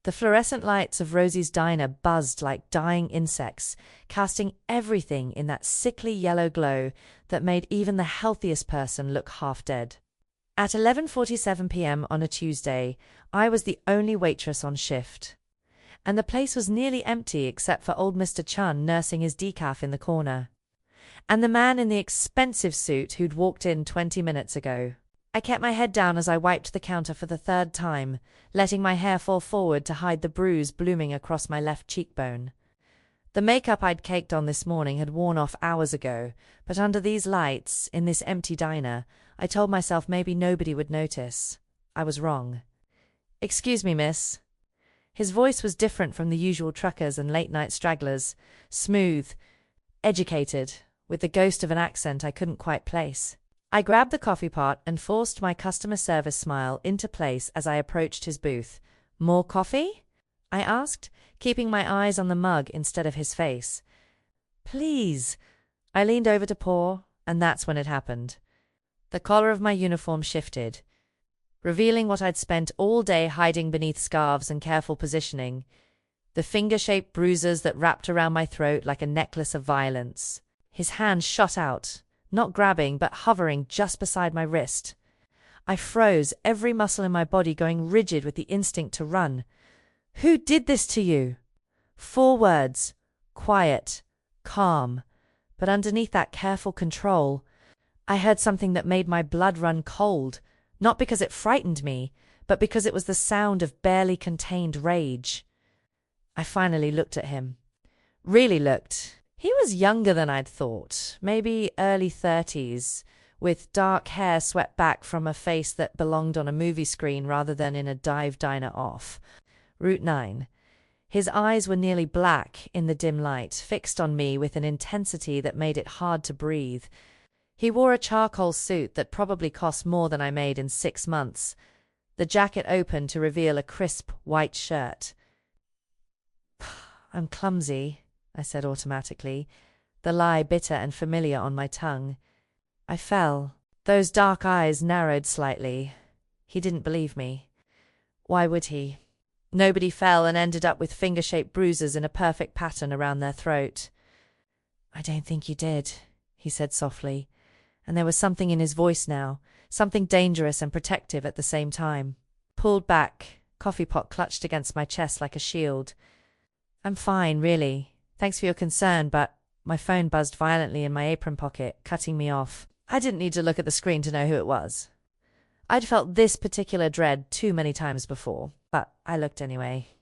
The fluorescent lights of Rosie's diner buzzed like dying insects, casting everything in that sickly yellow glow that made even the healthiest person look half dead. At 11:47 p.m. on a Tuesday, I was the only waitress on shift. And the place was nearly empty except for old Mr. Chun nursing his decaf in the corner. And the man in the expensive suit who'd walked in 20 minutes ago. I kept my head down as I wiped the counter for the third time, letting my hair fall forward to hide the bruise blooming across my left cheekbone. The makeup I'd caked on this morning had worn off hours ago, but under these lights, in this empty diner, I told myself maybe nobody would notice. I was wrong. "Excuse me, miss." His voice was different from the usual truckers and late-night stragglers, smooth, educated, with the ghost of an accent I couldn't quite place. I grabbed the coffee pot and forced my customer service smile into place as I approached his booth. "More coffee?" I asked, keeping my eyes on the mug instead of his face. "Please." I leaned over to pour, and that's when it happened. The collar of my uniform shifted, revealing what I'd spent all day hiding beneath scarves and careful positioning, the finger-shaped bruises that wrapped around my throat like a necklace of violence. His hand shot out, not grabbing but hovering just beside my wrist. I froze, every muscle in my body going rigid with the instinct to run. "Who did this to you?" 4 words, quiet, calm, but underneath that careful control, I heard something that made my blood run cold, not because it frightened me, but because it was the sound of barely contained rage. I finally looked at him. Really looked. He was younger than I'd thought, maybe early 30s, with dark hair swept back from a face that belonged on a movie screen rather than in a dive diner off Route 9. His eyes were nearly black in the dim light, fixed on me with an intensity that made it hard to breathe. He wore a charcoal suit that probably cost more than I made in 6 months, the jacket open to reveal a crisp white shirt. "I'm clumsy," I said automatically, the lie bitter and familiar on my tongue. I fell. Those dark eyes narrowed slightly. He didn't believe me. Why would he? Nobody fell and ended up with finger-shaped bruises in a perfect pattern around their throat. "I don't think you did," he said softly, and there was something in his voice now, something dangerous and protective at the same time. Pulled back, coffee pot clutched against my chest like a shield. "I'm fine, really. Thanks for your concern, but..." My phone buzzed violently in my apron pocket, cutting me off. I didn't need to look at the screen to know who it was. I'd felt this particular dread too many times before, but I looked anyway.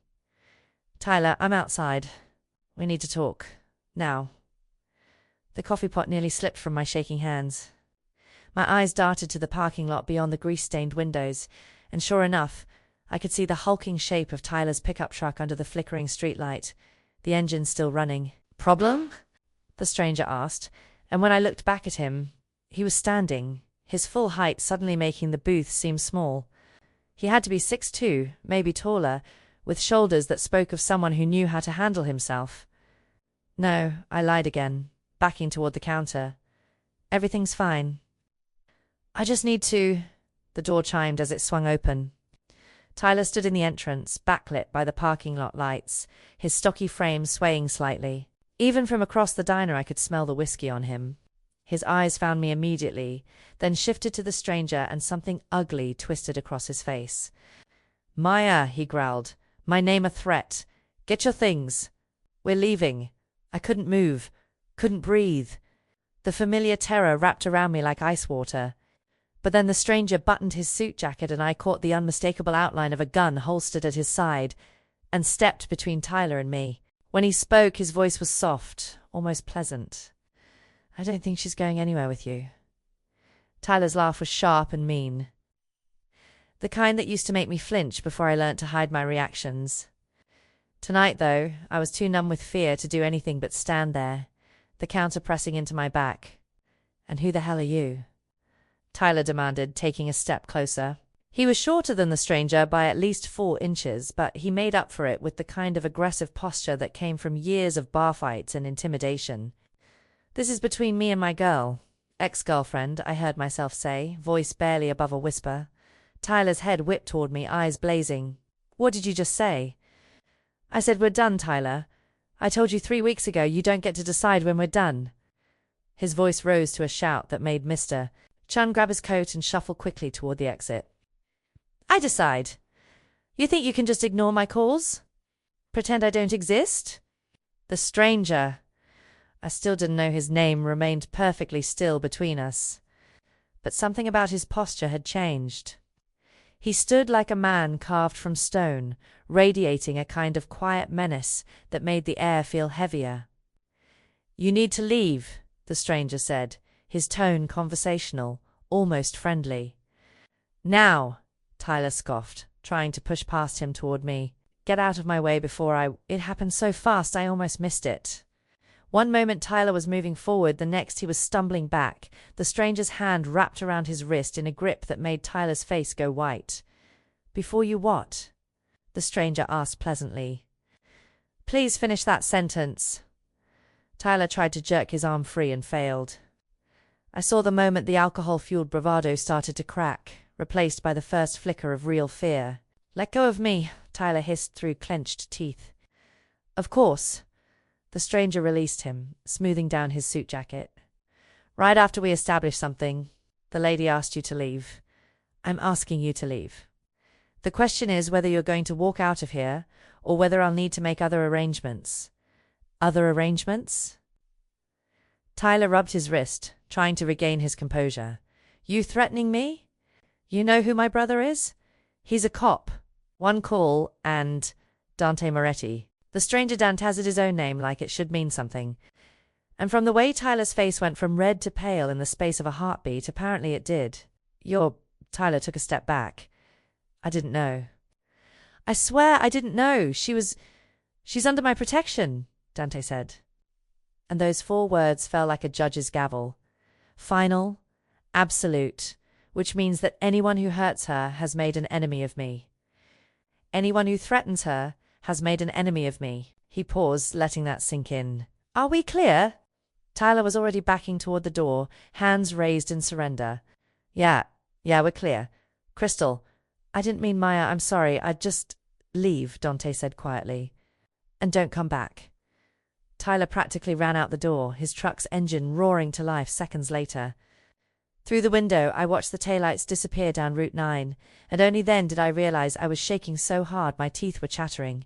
"Tyler, I'm outside. We need to talk. Now." The coffee pot nearly slipped from my shaking hands. My eyes darted to the parking lot beyond the grease-stained windows, and sure enough, I could see the hulking shape of Tyler's pickup truck under the flickering streetlight, the engine still running. "Problem?" the stranger asked, and when I looked back at him, he was standing, his full height suddenly making the booth seem small. He had to be 6'2", maybe taller, with shoulders that spoke of someone who knew how to handle himself. "No," I lied again, backing toward the counter. "Everything's fine." "I just need to..." The door chimed as it swung open. Tyler stood in the entrance, backlit by the parking lot lights, his stocky frame swaying slightly. Even from across the diner I could smell the whiskey on him. His eyes found me immediately, then shifted to the stranger and something ugly twisted across his face. "Maya," he growled, "my name a threat. Get your things. We're leaving." I couldn't move, couldn't breathe. The familiar terror wrapped around me like ice water. But then the stranger buttoned his suit jacket and I caught the unmistakable outline of a gun holstered at his side, and stepped between Tyler and me. When he spoke, his voice was soft, almost pleasant. "I don't think she's going anywhere with you." Tyler's laugh was sharp and mean. The kind that used to make me flinch before I learnt to hide my reactions. Tonight, though, I was too numb with fear to do anything but stand there, the counter pressing into my back. "And who the hell are you?" Tyler demanded, taking a step closer. He was shorter than the stranger by at least 4 inches, but he made up for it with the kind of aggressive posture that came from years of bar fights and intimidation. "This is between me and my girl. Ex-girlfriend," I heard myself say, voice barely above a whisper. Tyler's head whipped toward me, eyes blazing. "What did you just say?" I said we're done, Tyler. I told you 3 weeks ago you don't get to decide when we're done. His voice rose to a shout that made Mr. Chun grab his coat and shuffle quickly toward the exit. I decide. You think you can just ignore my calls? Pretend I don't exist? The stranger, I still didn't know his name, remained perfectly still between us. But something about his posture had changed. He stood like a man carved from stone, radiating a kind of quiet menace that made the air feel heavier. You need to leave, the stranger said, his tone conversational, almost friendly. Now, Tyler scoffed, trying to push past him toward me. Get out of my way before It happened so fast I almost missed it. One moment Tyler was moving forward, the next he was stumbling back, the stranger's hand wrapped around his wrist in a grip that made Tyler's face go white. Before you what? The stranger asked pleasantly. Please finish that sentence. Tyler tried to jerk his arm free and failed. I saw the moment the alcohol-fueled bravado started to crack, replaced by the first flicker of real fear. Let go of me, Tyler hissed through clenched teeth. Of course. The stranger released him, smoothing down his suit jacket. Right after we established something, the lady asked you to leave. I'm asking you to leave. The question is whether you're going to walk out of here, or whether I'll need to make other arrangements. Other arrangements? Tyler rubbed his wrist, trying to regain his composure. You threatening me? You know who my brother is? He's a cop. One call, and Dante Moretti. The stranger dantazzed his own name like it should mean something. And from the way Tyler's face went from red to pale in the space of a heartbeat, apparently it did. Tyler took a step back. I didn't know. I swear I didn't know. She's under my protection, Dante said. And those 4 words fell like a judge's gavel. Final, absolute, which means that anyone who hurts her has made an enemy of me. Anyone who threatens her has made an enemy of me. He paused, letting that sink in. Are we clear? Tyler was already backing toward the door, hands raised in surrender. Yeah, we're clear. Crystal, I didn't mean Maya, I'm sorry, I'd just leave, Dante said quietly. And don't come back. Tyler practically ran out the door, his truck's engine roaring to life seconds later. Through the window, I watched the taillights disappear down Route 9, and only then did I realize I was shaking so hard my teeth were chattering.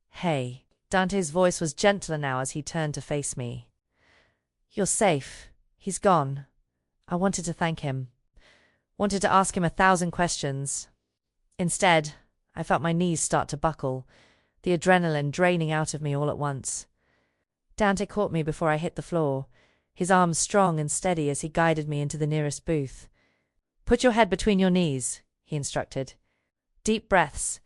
Hey, Dante's voice was gentler now as he turned to face me. You're safe. He's gone. I wanted to thank him. Wanted to ask him 1,000 questions. Instead, I felt my knees start to buckle, the adrenaline draining out of me all at once. Dante caught me before I hit the floor, his arms strong and steady as he guided me into the nearest booth. Put your head between your knees, he instructed. Deep breaths.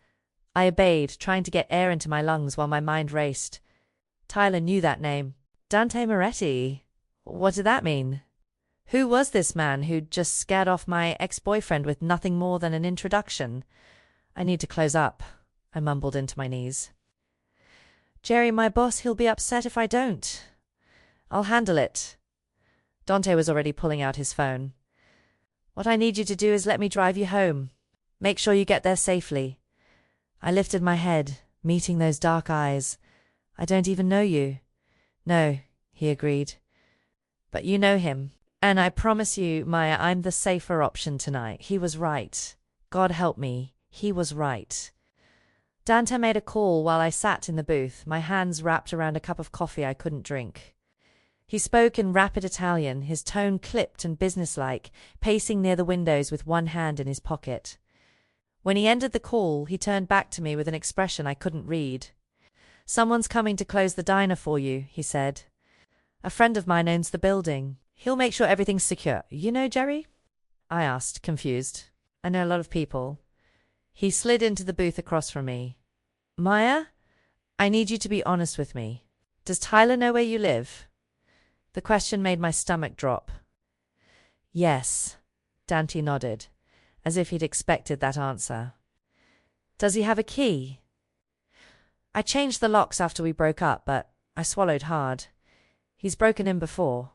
I obeyed, trying to get air into my lungs while my mind raced. Tyler knew that name. Dante Moretti. What did that mean? Who was this man who'd just scared off my ex-boyfriend with nothing more than an introduction? I need to close up, I mumbled into my knees. Jerry, my boss, he'll be upset if I don't. I'll handle it. Dante was already pulling out his phone. What I need you to do is let me drive you home. Make sure you get there safely. I lifted my head, meeting those dark eyes. I don't even know you. No, he agreed. But you know him. And I promise you, Maya, I'm the safer option tonight. He was right. God help me. He was right. Dante made a call while I sat in the booth, my hands wrapped around a cup of coffee I couldn't drink. He spoke in rapid Italian, his tone clipped and businesslike, pacing near the windows with one hand in his pocket. When he ended the call, he turned back to me with an expression I couldn't read. Someone's coming to close the diner for you, he said. A friend of mine owns the building. He'll make sure everything's secure. You know Jerry? I asked, confused. I know a lot of people. He slid into the booth across from me. Maya, I need you to be honest with me. Does Tyler know where you live? The question made my stomach drop. Yes, Dante nodded, as if he'd expected that answer. Does he have a key? I changed the locks after we broke up, but I swallowed hard. He's broken in before.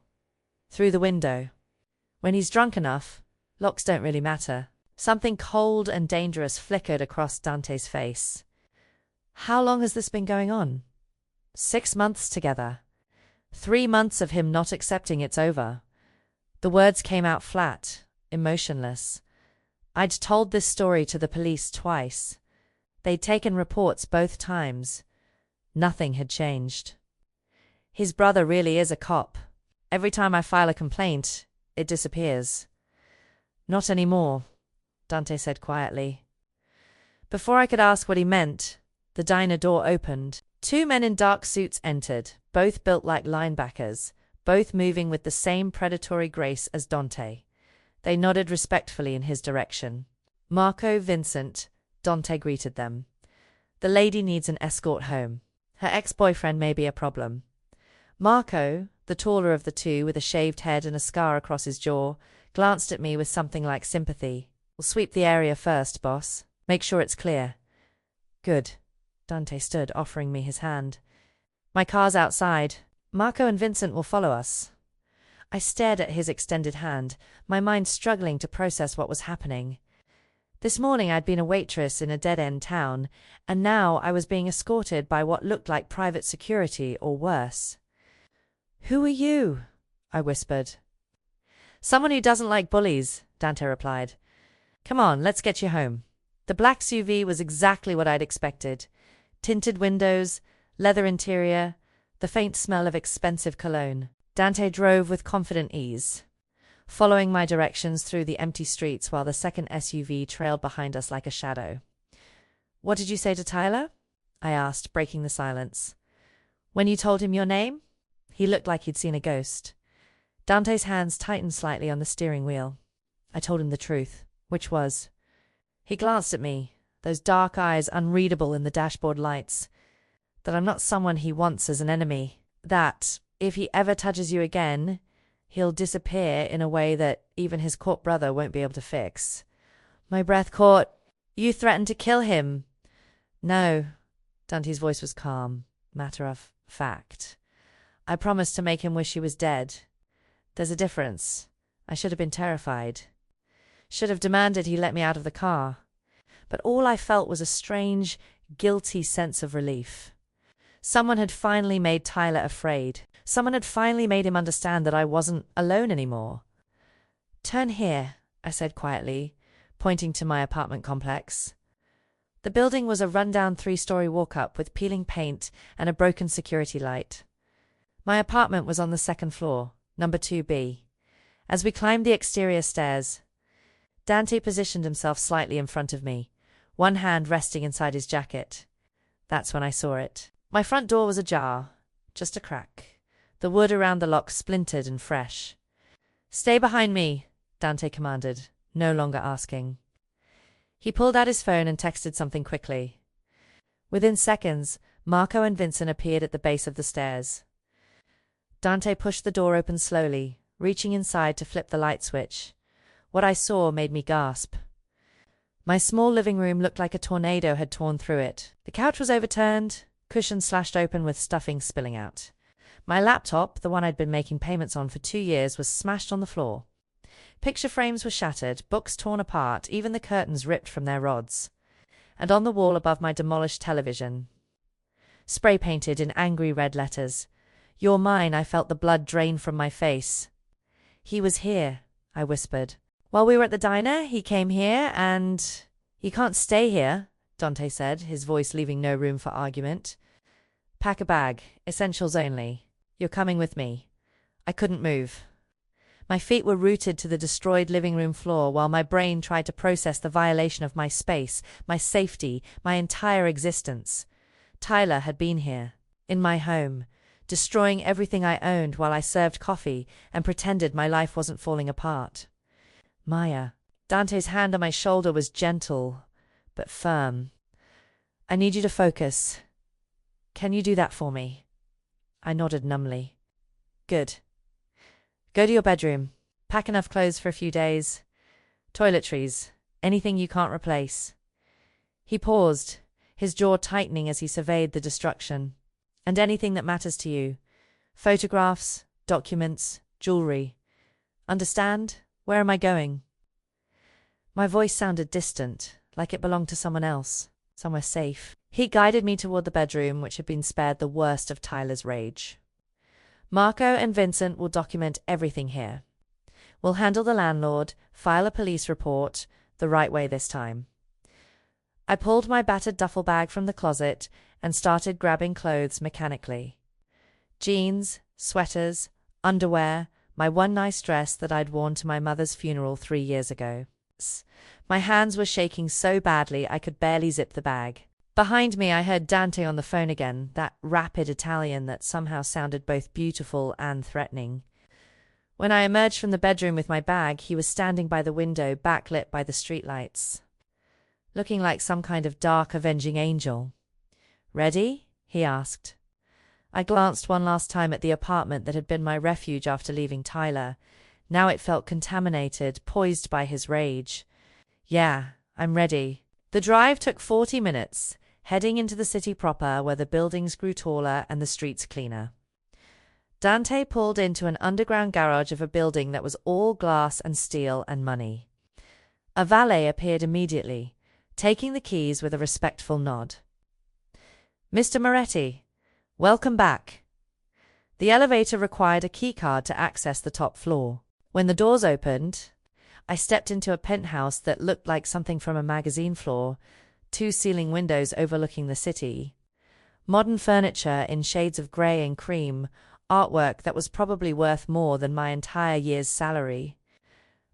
Through the window. When he's drunk enough, locks don't really matter. Something cold and dangerous flickered across Dante's face. How long has this been going on? 6 months together. 3 months of him not accepting it's over. The words came out flat, emotionless. I'd told this story to the police twice. They'd taken reports both times. Nothing had changed. His brother really is a cop. Every time I file a complaint, it disappears. Not anymore, Dante said quietly. Before I could ask what he meant, the diner door opened. 2 men in dark suits entered, both built like linebackers, both moving with the same predatory grace as Dante. They nodded respectfully in his direction. Marco, Vincent, Dante greeted them. The lady needs an escort home. Her ex-boyfriend may be a problem. Marco, the taller of the two with a shaved head and a scar across his jaw, glanced at me with something like sympathy. We'll sweep the area first, boss. Make sure it's clear. Good. Dante stood, offering me his hand. My car's outside. Marco and Vincent will follow us. I stared at his extended hand, my mind struggling to process what was happening. This morning I'd been a waitress in a dead-end town, and now I was being escorted by what looked like private security or worse. Who are you? I whispered. Someone who doesn't like bullies, Dante replied. Come on, let's get you home. The black SUV was exactly what I'd expected. Tinted windows, leather interior, the faint smell of expensive cologne. Dante drove with confident ease, following my directions through the empty streets while the second SUV trailed behind us like a shadow. What did you say to Tyler? I asked, breaking the silence. When you told him your name? He looked like he'd seen a ghost. Dante's hands tightened slightly on the steering wheel. I told him the truth, which was. He glanced at me, those dark eyes unreadable in the dashboard lights. That I'm not someone he wants as an enemy. That, if he ever touches you again, he'll disappear in a way that even his caught brother won't be able to fix. My breath caught. You threatened to kill him. No. Dante's voice was calm, matter of fact. I promised to make him wish he was dead. There's a difference. I should have been terrified. Should have demanded he let me out of the car. But all I felt was a strange, guilty sense of relief. Someone had finally made Tyler afraid. Someone had finally made him understand that I wasn't alone anymore. Turn here, I said quietly, pointing to my apartment complex. The building was a rundown 3-story walk-up with peeling paint and a broken security light. My apartment was on the 2nd floor, number 2B. As we climbed the exterior stairs, Dante positioned himself slightly in front of me, one hand resting inside his jacket. That's when I saw it. My front door was ajar, just a crack. The wood around the lock splintered and fresh. Stay behind me, Dante commanded, no longer asking. He pulled out his phone and texted something quickly. Within seconds, Marco and Vincent appeared at the base of the stairs. Dante pushed the door open slowly, reaching inside to flip the light switch. What I saw made me gasp. My small living room looked like a tornado had torn through it. The couch was overturned, cushions slashed open with stuffing spilling out. My laptop, the one I'd been making payments on for 2 years, was smashed on the floor. Picture frames were shattered, books torn apart, even the curtains ripped from their rods. And on the wall above my demolished television, spray-painted in angry red letters, "You're mine." I felt the blood drain from my face. He was here, I whispered. While we were at the diner, he came here and... You can't stay here, Dante said, his voice leaving no room for argument. Pack a bag, essentials only. You're coming with me. I couldn't move. My feet were rooted to the destroyed living room floor while my brain tried to process the violation of my space, my safety, my entire existence. Tyler had been here, in my home, destroying everything I owned while I served coffee and pretended my life wasn't falling apart. Maya. Dante's hand on my shoulder was gentle, but firm. I need you to focus. Can you do that for me? I nodded numbly. Good. Go to your bedroom. Pack enough clothes for a few days. Toiletries. Anything you can't replace. He paused, his jaw tightening as he surveyed the destruction. And anything that matters to you. Photographs, documents, jewelry. Understand? Where am I going? My voice sounded distant, like it belonged to someone else, somewhere safe. He guided me toward the bedroom, which had been spared the worst of Tyler's rage. Marco and Vincent will document everything here. We'll handle the landlord, file a police report, the right way this time. I pulled my battered duffel bag from the closet and started grabbing clothes mechanically. Jeans, sweaters, underwear, my one nice dress that I'd worn to my mother's funeral 3 years ago. My hands were shaking so badly I could barely zip the bag. Behind me I heard Dante on the phone again, that rapid Italian that somehow sounded both beautiful and threatening. When I emerged from the bedroom with my bag, he was standing by the window, backlit by the streetlights, looking like some kind of dark, avenging angel. "Ready?" he asked. I glanced one last time at the apartment that had been my refuge after leaving Tyler. Now it felt contaminated, poised by his rage. "Yeah, I'm ready." The drive took 40 minutes, heading into the city proper where the buildings grew taller and the streets cleaner. Dante pulled into an underground garage of a building that was all glass and steel and money. A valet appeared immediately, taking the keys with a respectful nod. "Mr. Moretti, welcome back." The elevator required a keycard to access the top floor. When the doors opened, I stepped into a penthouse that looked like something from a magazine floor, 2 ceiling windows overlooking the city, modern furniture in shades of grey and cream, artwork that was probably worth more than my entire year's salary.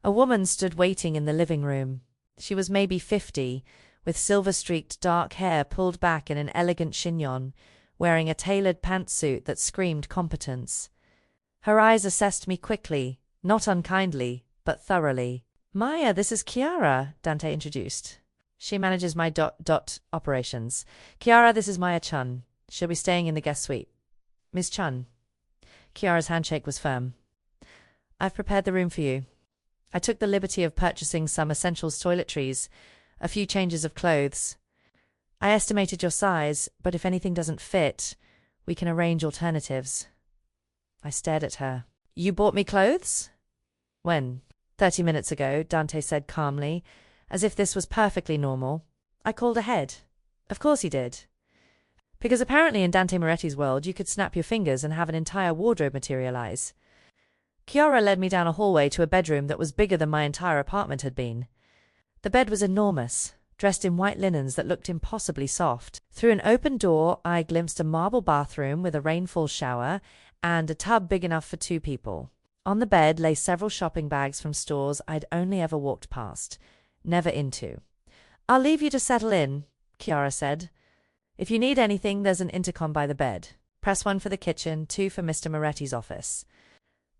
A woman stood waiting in the living room. She was maybe 50, with silver-streaked dark hair pulled back in an elegant chignon, wearing a tailored pantsuit that screamed competence. Her eyes assessed me quickly, not unkindly, but thoroughly. "Maya, this is Chiara," Dante introduced. "She manages my operations. Chiara, this is Maya Chun. She'll be staying in the guest suite." "Miss Chun." Chiara's handshake was firm. "I've prepared the room for you. I took the liberty of purchasing some essentials toiletries, a few changes of clothes. I estimated your size, but if anything doesn't fit, we can arrange alternatives." I stared at her. "You bought me clothes?" "When?" 30 minutes ago," Dante said calmly, as if this was perfectly normal. "I called ahead." "Of course he did." Because apparently in Dante Moretti's world you could snap your fingers and have an entire wardrobe materialize. Chiara led me down a hallway to a bedroom that was bigger than my entire apartment had been. The bed was enormous, dressed in white linens that looked impossibly soft. Through an open door I glimpsed a marble bathroom with a rainfall shower and a tub big enough for 2 people. On the bed lay several shopping bags from stores I'd only ever walked past, never into. "I'll leave you to settle in," Chiara said. "If you need anything, there's an intercom by the bed. Press 1 for the kitchen, 2 for Mr. Moretti's office,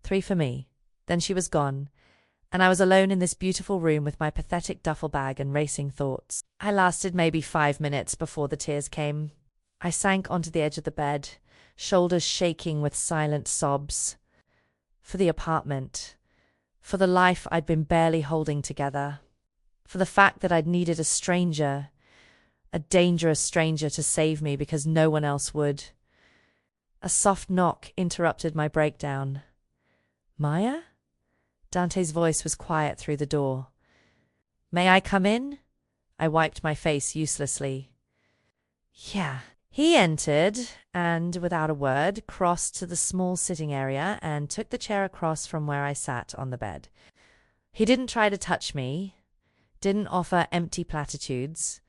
3 for me." Then she was gone, and I was alone in this beautiful room with my pathetic duffel bag and racing thoughts. I lasted maybe 5 minutes before the tears came. I sank onto the edge of the bed, shoulders shaking with silent sobs. For the apartment, for the life I'd been barely holding together, for the fact that I'd needed a stranger, a dangerous stranger to save me because no one else would. A soft knock interrupted my breakdown. "Maya?" Dante's voice was quiet through the door. "May I come in?" I wiped my face uselessly. "Yeah." He entered and, without a word, crossed to the small sitting area and took the chair across from where I sat on the bed. He didn't try to touch me, didn't offer empty platitudes.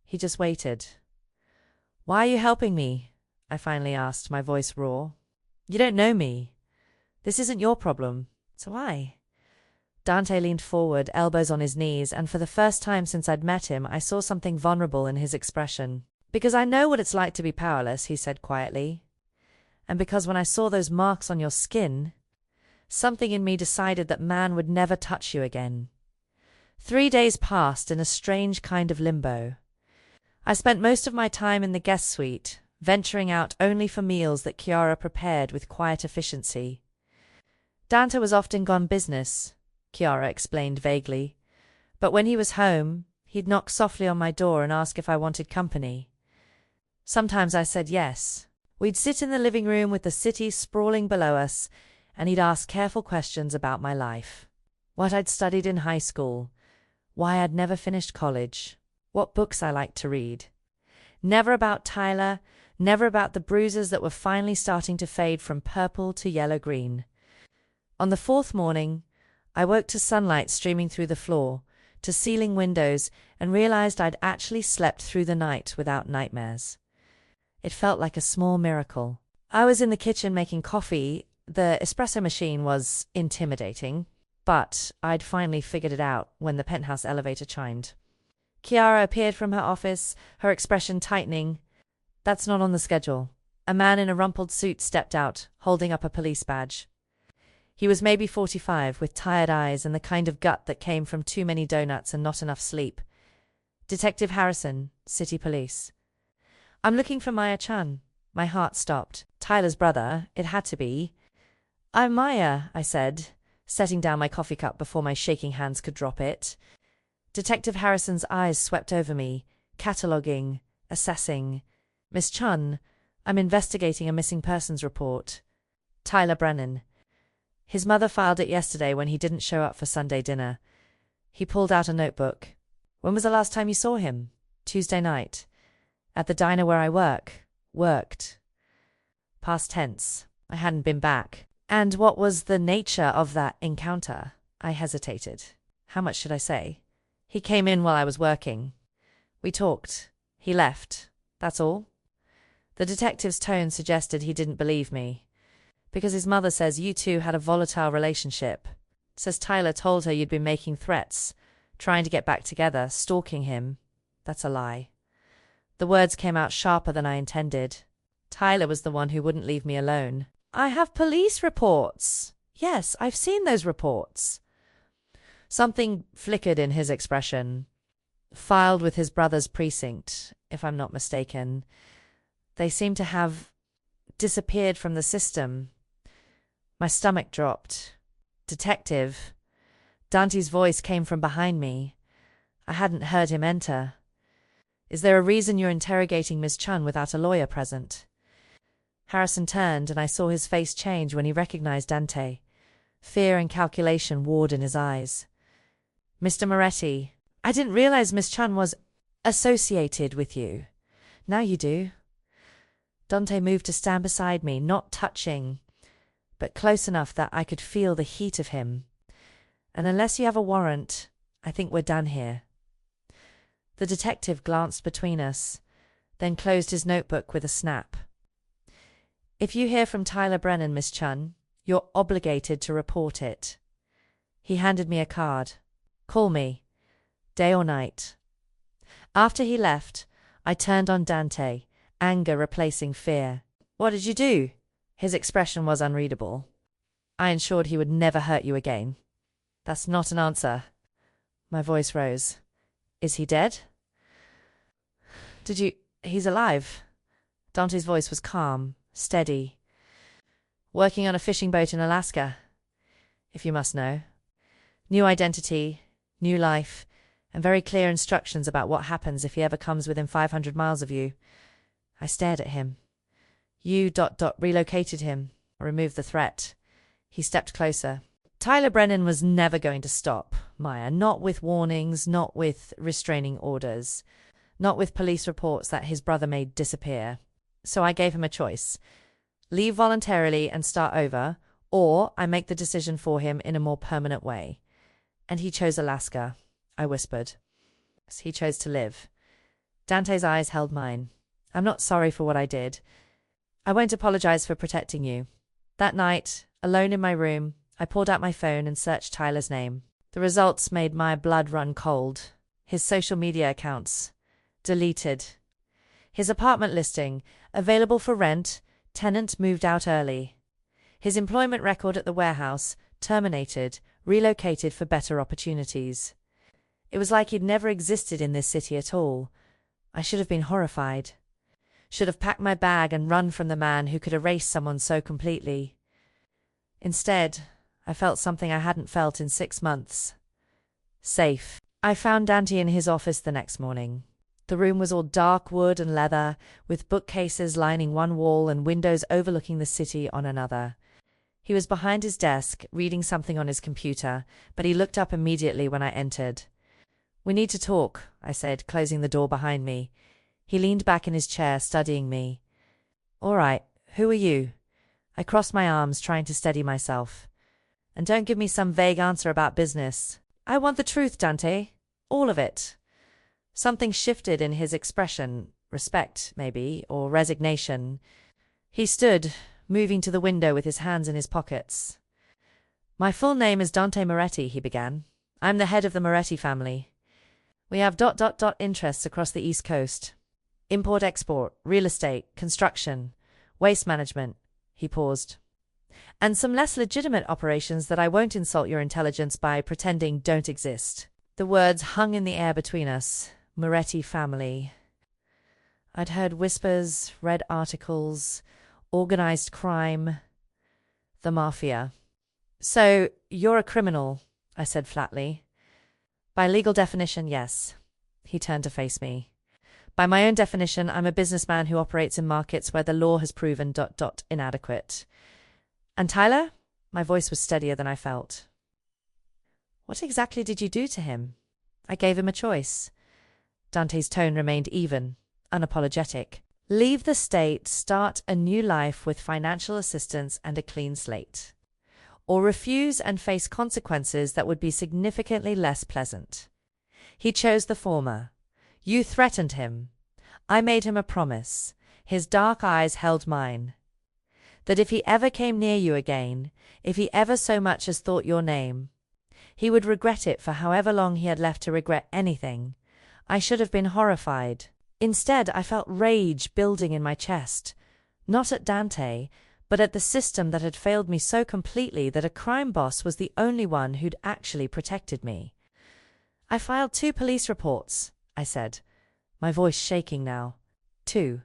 He just waited. "Why are you helping me?" I finally asked, my voice raw. "You don't know me. This isn't your problem. So why?" Dante leaned forward, elbows on his knees, and for the first time since I'd met him, I saw something vulnerable in his expression. "Because I know what it's like to be powerless," he said quietly. "And because when I saw those marks on your skin, something in me decided that man would never touch you again." 3 days passed in a strange kind of limbo. I spent most of my time in the guest suite, venturing out only for meals that Chiara prepared with quiet efficiency. Dante was often gone business, Chiara explained vaguely, but when he was home, he'd knock softly on my door and ask if I wanted company. Sometimes I said yes. We'd sit in the living room with the city sprawling below us, and he'd ask careful questions about my life. What I'd studied in high school, why I'd never finished college, what books I liked to read. Never about Tyler, never about the bruises that were finally starting to fade from purple to yellow-green. On the fourth morning, I woke to sunlight streaming through the floor, to ceiling windows, and realized I'd actually slept through the night without nightmares. It felt like a small miracle. I was in the kitchen making coffee. The espresso machine was intimidating, but I'd finally figured it out when the penthouse elevator chimed. Kiara appeared from her office, her expression tightening. "That's not on the schedule." A man in a rumpled suit stepped out, holding up a police badge. He was maybe 45, with tired eyes and the kind of gut that came from too many donuts and not enough sleep. "Detective Harrison, City Police." "I'm looking for Maya-chan." My heart stopped. Tyler's brother, it had to be. "I'm Maya," I said, setting down my coffee cup before my shaking hands could drop it. Detective Harrison's eyes swept over me, cataloguing, assessing. "Miss Chun, I'm investigating a missing persons report. Tyler Brennan. His mother filed it yesterday when he didn't show up for Sunday dinner." He pulled out a notebook. "When was the last time you saw him?" "Tuesday night. At the diner where I worked." Past tense. I hadn't been back. "And what was the nature of that encounter?" I hesitated. How much should I say? "He came in while I was working. We talked. He left. That's all." The detective's tone suggested he didn't believe me. "Because his mother says you two had a volatile relationship. Says Tyler told her you'd been making threats, trying to get back together, stalking him." "That's a lie." The words came out sharper than I intended. Tyler was the one who wouldn't leave me alone. "I have police reports." "Yes, I've seen those reports." Something flickered in his expression. "Filed with his brother's precinct, if I'm not mistaken. They seem to have disappeared from the system." My stomach dropped. "Detective." Dante's voice came from behind me. I hadn't heard him enter. "Is there a reason you're interrogating Miss Chun without a lawyer present?" Harrison turned, and I saw his face change when he recognized Dante. Fear and calculation warred in his eyes. "Mr. Moretti, I didn't realize Miss Chun was associated with you. Now you do." Dante moved to stand beside me, not touching, but close enough that I could feel the heat of him. "And unless you have a warrant, I think we're done here." The detective glanced between us, then closed his notebook with a snap. "If you hear from Tyler Brennan, Miss Chun, you're obligated to report it." He handed me a card. "Call me, day or night." After he left, I turned on Dante, anger replacing fear. "What did you do?" His expression was unreadable. "I ensured he would never hurt you again." "That's not an answer." My voice rose. "Is he dead?" He's alive." Dante's voice was calm, steady. "Working on a fishing boat in Alaska, if you must know. New identity, new life, and very clear instructions about what happens if he ever comes within 500 miles of you." I stared at him. "You relocated him, or removed the threat." He stepped closer. "Tyler Brennan was never going to stop, Maya. Not with warnings, not with restraining orders, not with police reports that his brother made disappear. So I gave him a choice. Leave voluntarily and start over, or I make the decision for him in a more permanent way. And he chose Alaska," I whispered. "He chose to live." Dante's eyes held mine. "I'm not sorry for what I did. I won't apologize for protecting you." That night, alone in my room, I pulled out my phone and searched Tyler's name. The results made my blood run cold. His social media accounts deleted. His apartment listing available for rent, tenant moved out early. His employment record at the warehouse terminated, relocated for better opportunities. It was like he'd never existed in this city at all. I should have been horrified. Should have packed my bag and run from the man who could erase someone so completely. Instead, I felt something I hadn't felt in 6 months. Safe. I found Dante in his office the next morning. The room was all dark wood and leather, with bookcases lining one wall and windows overlooking the city on another. He was behind his desk, reading something on his computer, but he looked up immediately when I entered. "We need to talk," I said, closing the door behind me. He leaned back in his chair, studying me. All right, who are you? I crossed my arms, trying to steady myself. And don't give me some vague answer about business. I want the truth, Dante. All of it. Something shifted in his expression. Respect, maybe, or resignation. He stood, moving to the window with his hands in his pockets. My full name is Dante Moretti, he began. I'm the head of the Moretti family. We have ... interests across the East Coast. Import-export, real estate, construction, waste management. He paused. And some less legitimate operations that I won't insult your intelligence by pretending don't exist. The words hung in the air between us. Moretti family. I'd heard whispers, read articles, organized crime, the mafia. So, you're a criminal, I said flatly. By legal definition, yes. He turned to face me. By my own definition, I'm a businessman who operates in markets where the law has proven ... inadequate. And Tyler? My voice was steadier than I felt. What exactly did you do to him? I gave him a choice. Dante's tone remained even, unapologetic. Leave the state, start a new life with financial assistance and a clean slate. Or refuse and face consequences that would be significantly less pleasant. He chose the former. You threatened him. I made him a promise. His dark eyes held mine. That if he ever came near you again, if he ever so much as thought your name, he would regret it for however long he had left to regret anything. I should have been horrified. Instead, I felt rage building in my chest, not at Dante, but at the system that had failed me so completely that a crime boss was the only one who'd actually protected me. I filed 2 police reports, I said, my voice shaking now. 2.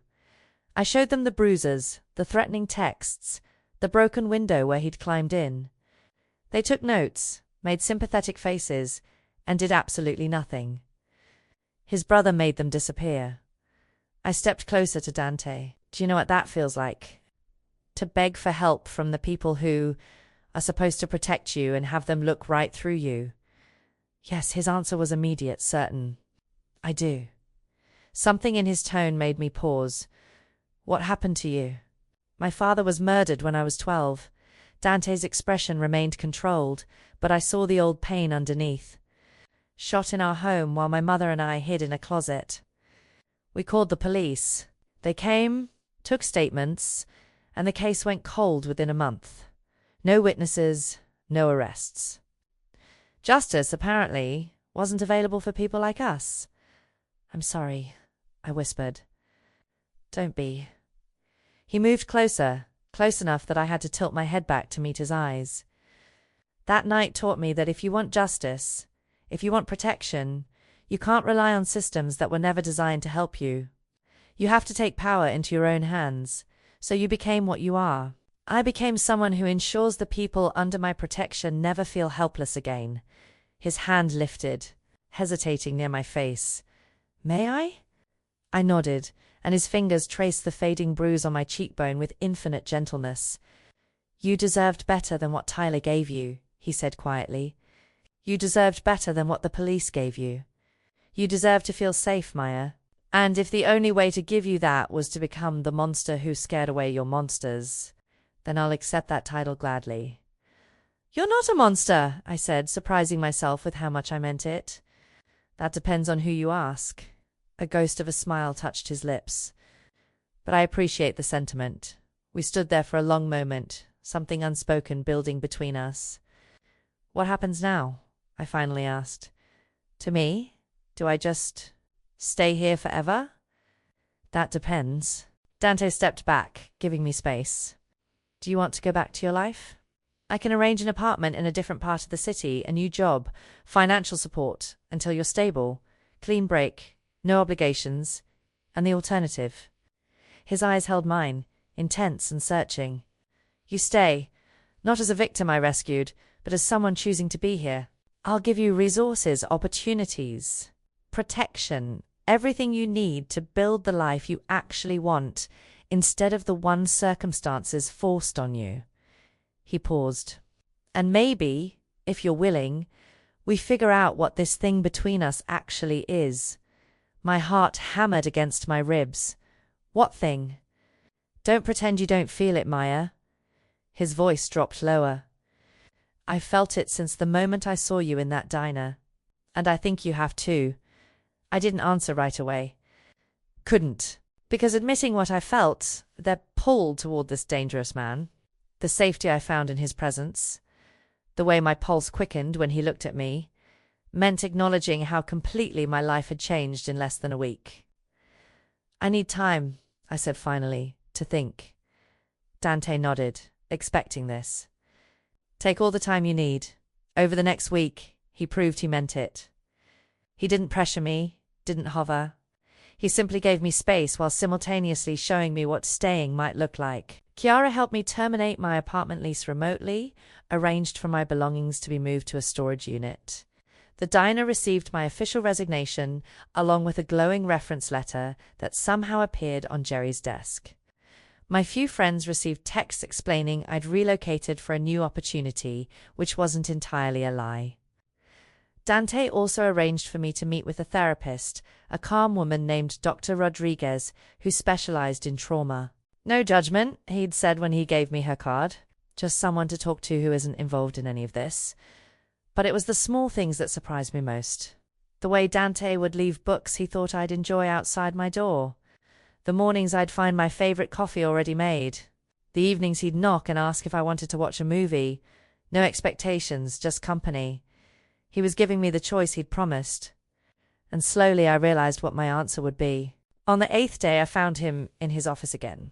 I showed them the bruises, the threatening texts, the broken window where he'd climbed in. They took notes, made sympathetic faces, and did absolutely nothing. His brother made them disappear. I stepped closer to Dante. Do you know what that feels like? To beg for help from the people who are supposed to protect you and have them look right through you. Yes, his answer was immediate, certain. I do. Something in his tone made me pause. What happened to you? My father was murdered when I was 12. Dante's expression remained controlled, but I saw the old pain underneath. Shot in our home while my mother and I hid in a closet. We called the police. They came, took statements, and the case went cold within a month. No witnesses, no arrests. Justice, apparently, wasn't available for people like us. I'm sorry, I whispered. Don't be. He moved closer, close enough that I had to tilt my head back to meet his eyes. That night taught me that if you want justice, if you want protection, you can't rely on systems that were never designed to help you. You have to take power into your own hands, so you became what you are. I became someone who ensures the people under my protection never feel helpless again. His hand lifted, hesitating near my face. May I? I nodded, and his fingers traced the fading bruise on my cheekbone with infinite gentleness. You deserved better than what Tyler gave you, he said quietly. You deserved better than what the police gave you. You deserve to feel safe, Maya. And if the only way to give you that was to become the monster who scared away your monsters, then I'll accept that title gladly. You're not a monster, I said, surprising myself with how much I meant it. That depends on who you ask. A ghost of a smile touched his lips. But I appreciate the sentiment. We stood there for a long moment, something unspoken building between us. What happens now? I finally asked. To me? Do I just stay here forever? That depends. Dante stepped back, giving me space. Do you want to go back to your life? I can arrange an apartment in a different part of the city, a new job, financial support, until you're stable, clean break, no obligations, and the alternative. His eyes held mine, intense and searching. You stay, not as a victim I rescued, but as someone choosing to be here. I'll give you resources, opportunities, protection, everything you need to build the life you actually want, instead of the one circumstances forced on you. He paused. And maybe, if you're willing, we figure out what this thing between us actually is. My heart hammered against my ribs. What thing? Don't pretend you don't feel it, Maya. His voice dropped lower. I felt it since the moment I saw you in that diner. And I think you have too. I didn't answer right away. Couldn't. Because admitting what I felt, their pull toward this dangerous man, the safety I found in his presence, the way my pulse quickened when he looked at me, meant acknowledging how completely my life had changed in less than a week. I need time, I said finally, to think. Dante nodded, expecting this. Take all the time you need. Over the next week, he proved he meant it. He didn't pressure me, didn't hover. He simply gave me space while simultaneously showing me what staying might look like. Chiara helped me terminate my apartment lease remotely, arranged for my belongings to be moved to a storage unit. The diner received my official resignation, along with a glowing reference letter that somehow appeared on Jerry's desk. My few friends received texts explaining I'd relocated for a new opportunity, which wasn't entirely a lie. Dante also arranged for me to meet with a therapist, a calm woman named Dr. Rodriguez, who specialized in trauma. No judgment, he'd said when he gave me her card. Just someone to talk to who isn't involved in any of this. But it was the small things that surprised me most. The way Dante would leave books he thought I'd enjoy outside my door. The mornings I'd find my favorite coffee already made. The evenings he'd knock and ask if I wanted to watch a movie. No expectations, just company. He was giving me the choice he'd promised. And slowly I realized what my answer would be. On the 8th day I found him in his office again.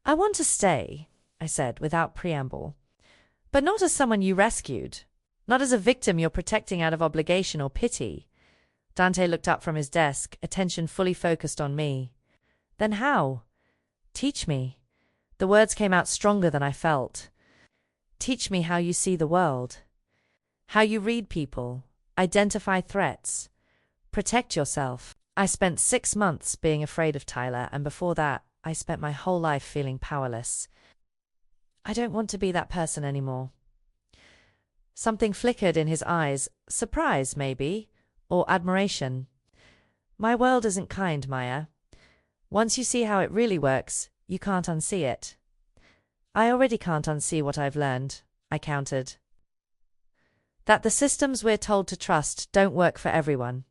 I want to stay, I said without preamble. But not as someone you rescued. Not as a victim you're protecting out of obligation or pity. Dante looked up from his desk, attention fully focused on me. Then how? Teach me. The words came out stronger than I felt. Teach me how you see the world. How you read people, identify threats, protect yourself. I spent 6 months being afraid of Tyler, and before that, I spent my whole life feeling powerless. I don't want to be that person anymore. Something flickered in his eyes, surprise maybe, or admiration. My world isn't kind, Maya. Once you see how it really works, you can't unsee it. I already can't unsee what I've learned, I countered. That the systems we're told to trust don't work for everyone.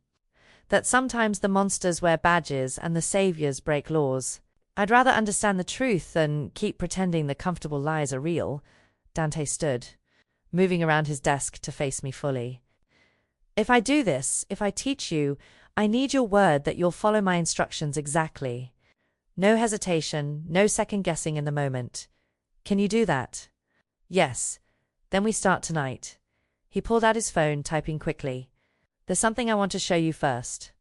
That sometimes the monsters wear badges and the saviors break laws. I'd rather understand the truth than keep pretending the comfortable lies are real. Dante stood, moving around his desk to face me fully. If I do this, if I teach you, I need your word that you'll follow my instructions exactly. No hesitation, no second guessing in the moment. Can you do that? Yes. Then we start tonight. He pulled out his phone, typing quickly. There's something I want to show you first.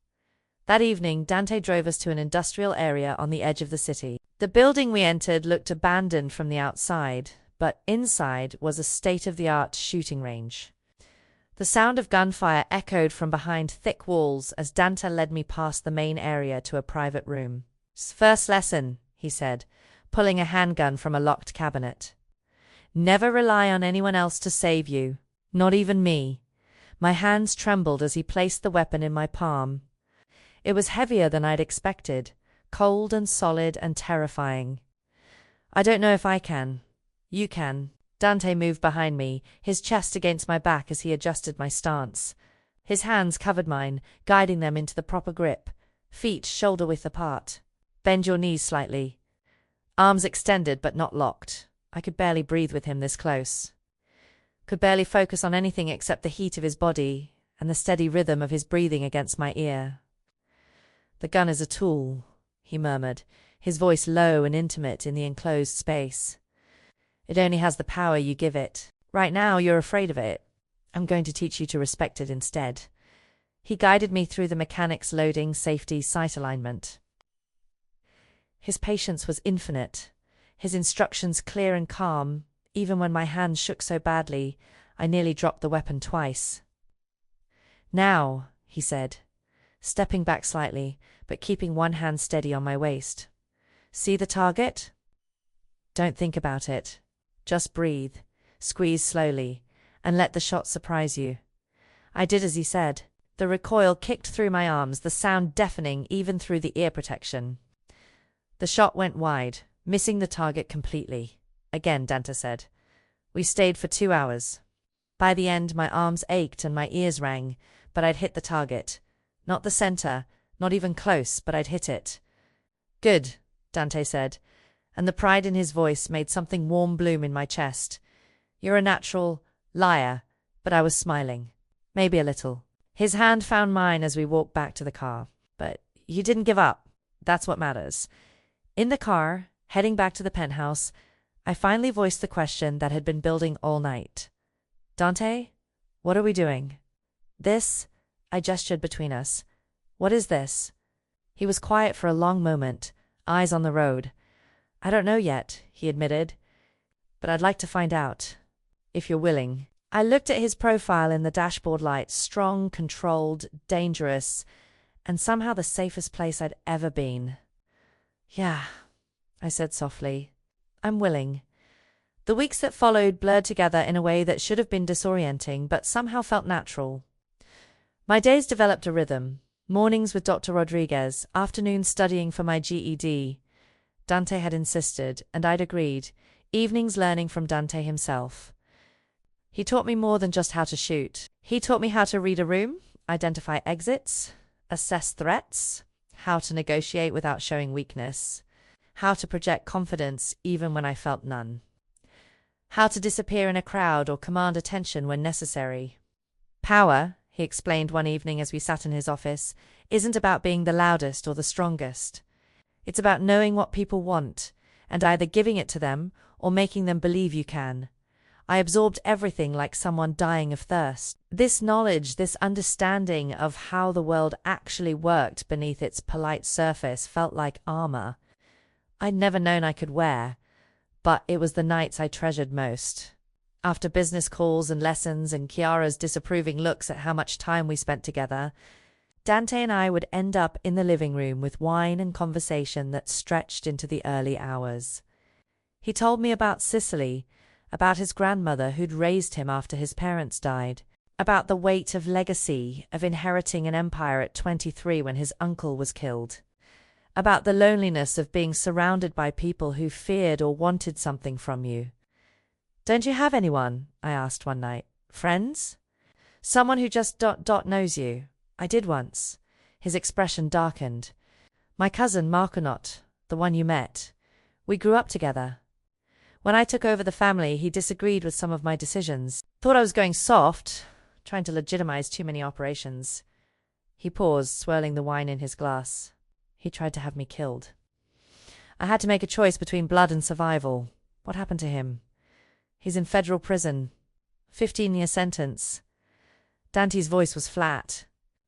That evening, Dante drove us to an industrial area on the edge of the city. The building we entered looked abandoned from the outside, but inside was a state-of-the-art shooting range. The sound of gunfire echoed from behind thick walls as Dante led me past the main area to a private room. First lesson, he said, pulling a handgun from a locked cabinet. Never rely on anyone else to save you, not even me. My hands trembled as he placed the weapon in my palm. It was heavier than I'd expected, cold and solid and terrifying. I don't know if I can. You can. Dante moved behind me, his chest against my back as he adjusted my stance. His hands covered mine, guiding them into the proper grip, feet shoulder-width apart. Bend your knees slightly. Arms extended but not locked. I could barely breathe with him this close. Could barely focus on anything except the heat of his body and the steady rhythm of his breathing against my ear. The gun is a tool, he murmured, his voice low and intimate in the enclosed space. It only has the power you give it. Right now, you're afraid of it. I'm going to teach you to respect it instead. He guided me through the mechanics, loading, safety, sight alignment. His patience was infinite, his instructions clear and calm. Even when my hands shook so badly, I nearly dropped the weapon twice. Now, he said, stepping back slightly, but keeping one hand steady on my waist. See the target? Don't think about it. Just breathe, squeeze slowly, and let the shot surprise you. I did as he said. The recoil kicked through my arms, the sound deafening even through the ear protection. The shot went wide, missing the target completely. Again, Dante said. We stayed for 2 hours. By the end, my arms ached and my ears rang, but I'd hit the target. Not the center, not even close, but I'd hit it. Good, Dante said, and the pride in his voice made something warm bloom in my chest. You're a natural liar, but I was smiling. Maybe a little. His hand found mine as we walked back to the car. But you didn't give up. That's what matters. In the car, heading back to the penthouse, I finally voiced the question that had been building all night. Dante, what are we doing? This, I gestured between us. What is this? He was quiet for a long moment, eyes on the road. I don't know yet, he admitted, but I'd like to find out, if you're willing. I looked at his profile in the dashboard light, strong, controlled, dangerous, and somehow the safest place I'd ever been. Yeah, I said softly. I'm willing. The weeks that followed blurred together in a way that should have been disorienting, but somehow felt natural. My days developed a rhythm. Mornings with Dr. Rodriguez, afternoons studying for my GED. Dante had insisted, and I'd agreed. Evenings learning from Dante himself. He taught me more than just how to shoot. He taught me how to read a room, identify exits, assess threats, how to negotiate without showing weakness, how to project confidence even when I felt none, how to disappear in a crowd or command attention when necessary. Power, he explained one evening as we sat in his office, isn't about being the loudest or the strongest. It's about knowing what people want, and either giving it to them or making them believe you can. I absorbed everything like someone dying of thirst. This knowledge, this understanding of how the world actually worked beneath its polite surface felt like armor I'd never known I could wear, but it was the nights I treasured most. After business calls and lessons and Chiara's disapproving looks at how much time we spent together, Dante and I would end up in the living room with wine and conversation that stretched into the early hours. He told me about Sicily, about his grandmother who'd raised him after his parents died, about the weight of legacy, of inheriting an empire at 23 when his uncle was killed, about the loneliness of being surrounded by people who feared or wanted something from you. Don't you have anyone? I asked one night. Friends? Someone who just knows you. I did once. His expression darkened. My cousin Marconaut, the one you met. We grew up together. When I took over the family, he disagreed with some of my decisions. Thought I was going soft, trying to legitimize too many operations. He paused, swirling the wine in his glass. He tried to have me killed. I had to make a choice between blood and survival. What happened to him? He's in federal prison. 15-year sentence. Dante's voice was flat.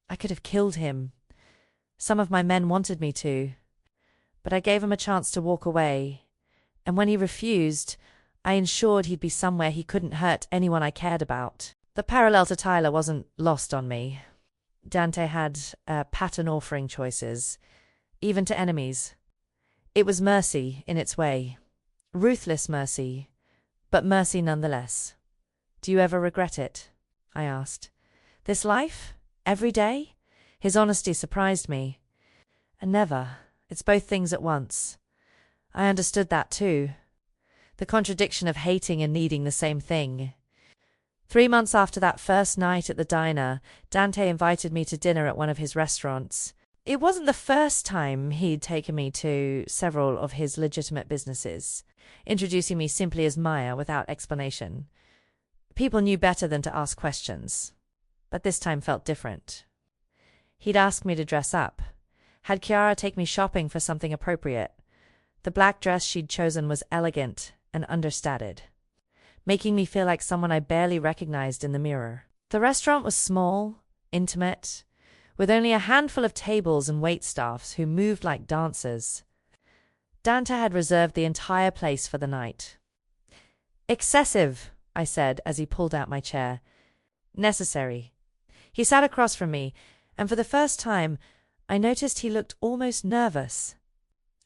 I could have killed him. Some of my men wanted me to. But I gave him a chance to walk away. And when he refused, I ensured he'd be somewhere he couldn't hurt anyone I cared about. The parallel to Tyler wasn't lost on me. Dante had pattern offering choices, even to enemies. It was mercy in its way. Ruthless mercy, but mercy nonetheless. Do you ever regret it? I asked. This life? Every day? His honesty surprised me. And never. It's both things at once. I understood that too. The contradiction of hating and needing the same thing. 3 months after that first night at the diner, Dante invited me to dinner at one of his restaurants. It wasn't the first time he'd taken me to several of his legitimate businesses, introducing me simply as Maya without explanation. People knew better than to ask questions, but this time felt different. He'd asked me to dress up. Had Chiara take me shopping for something appropriate. The black dress she'd chosen was elegant and understated, making me feel like someone I barely recognized in the mirror. The restaurant was small, intimate, with only a handful of tables and waitstaffs who moved like dancers. Dante had reserved the entire place for the night. Excessive, I said as he pulled out my chair. Necessary. He sat across from me, and for the first time, I noticed he looked almost nervous.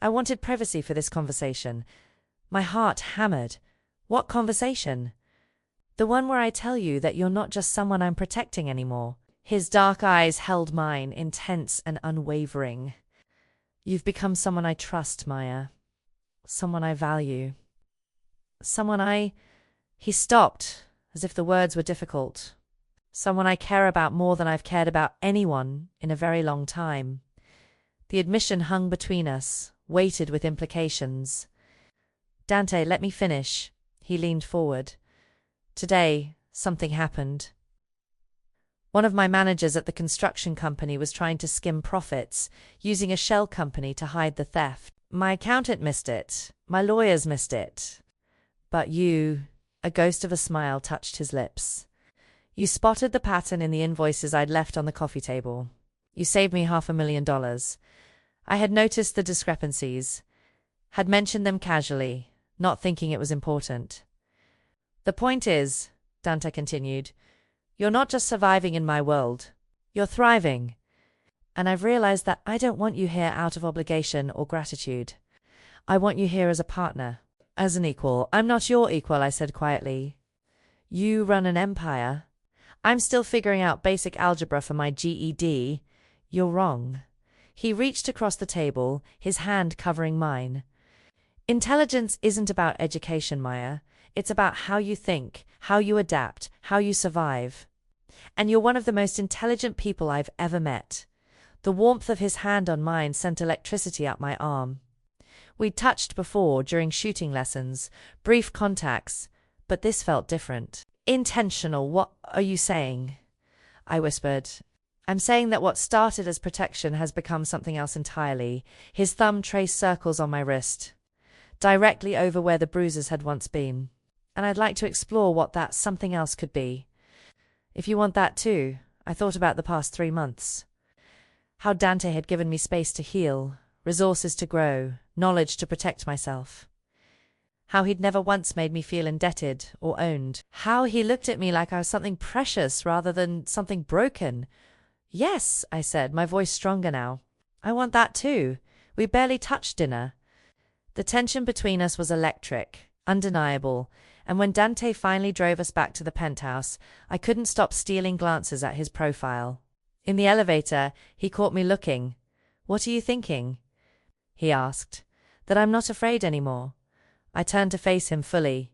I wanted privacy for this conversation. My heart hammered. What conversation? The one where I tell you that you're not just someone I'm protecting anymore. His dark eyes held mine, intense and unwavering. You've become someone I trust, Maya. Someone I value. He stopped, as if the words were difficult. Someone I care about more than I've cared about anyone in a very long time. The admission hung between us, weighted with implications. Dante, let me finish. He leaned forward. Today, something happened. One of my managers at the construction company was trying to skim profits, using a shell company to hide the theft. My accountant missed it. My lawyers missed it. But you, a ghost of a smile touched his lips. You spotted the pattern in the invoices I'd left on the coffee table. You saved me $500,000. I had noticed the discrepancies, had mentioned them casually, not thinking it was important. The point is, Dante continued, you're not just surviving in my world, you're thriving. And I've realized that I don't want you here out of obligation or gratitude. I want you here as a partner, as an equal. I'm not your equal, I said quietly. You run an empire. I'm still figuring out basic algebra for my GED. You're wrong. He reached across the table, his hand covering mine. Intelligence isn't about education, Maya. It's about how you think, how you adapt, how you survive. And you're one of the most intelligent people I've ever met. The warmth of his hand on mine sent electricity up my arm. We'd touched before during shooting lessons, brief contacts, but this felt different. Intentional, what are you saying? I whispered. I'm saying that what started as protection has become something else entirely. His thumb traced circles on my wrist, directly over where the bruises had once been. And I'd like to explore what that something else could be. If you want that too, I thought about the past 3 months. How Dante had given me space to heal, resources to grow, knowledge to protect myself. How he'd never once made me feel indebted or owned. How he looked at me like I was something precious rather than something broken. Yes, I said, my voice stronger now. I want that too. We barely touched dinner. The tension between us was electric, undeniable, and when Dante finally drove us back to the penthouse, I couldn't stop stealing glances at his profile. In the elevator, he caught me looking. What are you thinking? He asked. That I'm not afraid anymore. I turned to face him fully.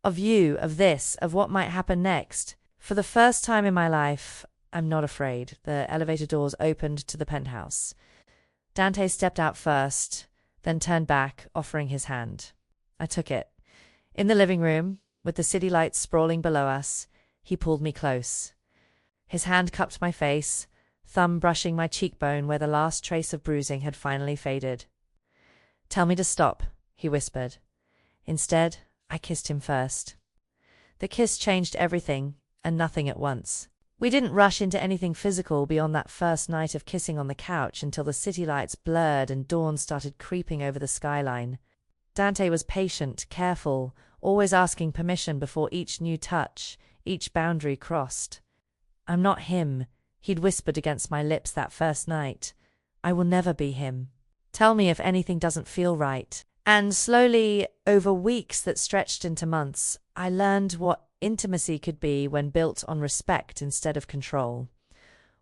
Of you, of this, of what might happen next. For the first time in my life, I'm not afraid. The elevator doors opened to the penthouse. Dante stepped out first, then turned back, offering his hand. I took it. In the living room, with the city lights sprawling below us, he pulled me close. His hand cupped my face, thumb brushing my cheekbone where the last trace of bruising had finally faded. Tell me to stop, he whispered. Instead, I kissed him first. The kiss changed everything, and nothing at once. We didn't rush into anything physical beyond that first night of kissing on the couch until the city lights blurred and dawn started creeping over the skyline. Dante was patient, careful, always asking permission before each new touch, each boundary crossed. I'm not him, he'd whispered against my lips that first night. I will never be him. Tell me if anything doesn't feel right. And slowly, over weeks that stretched into months, I learned what intimacy could be when built on respect instead of control.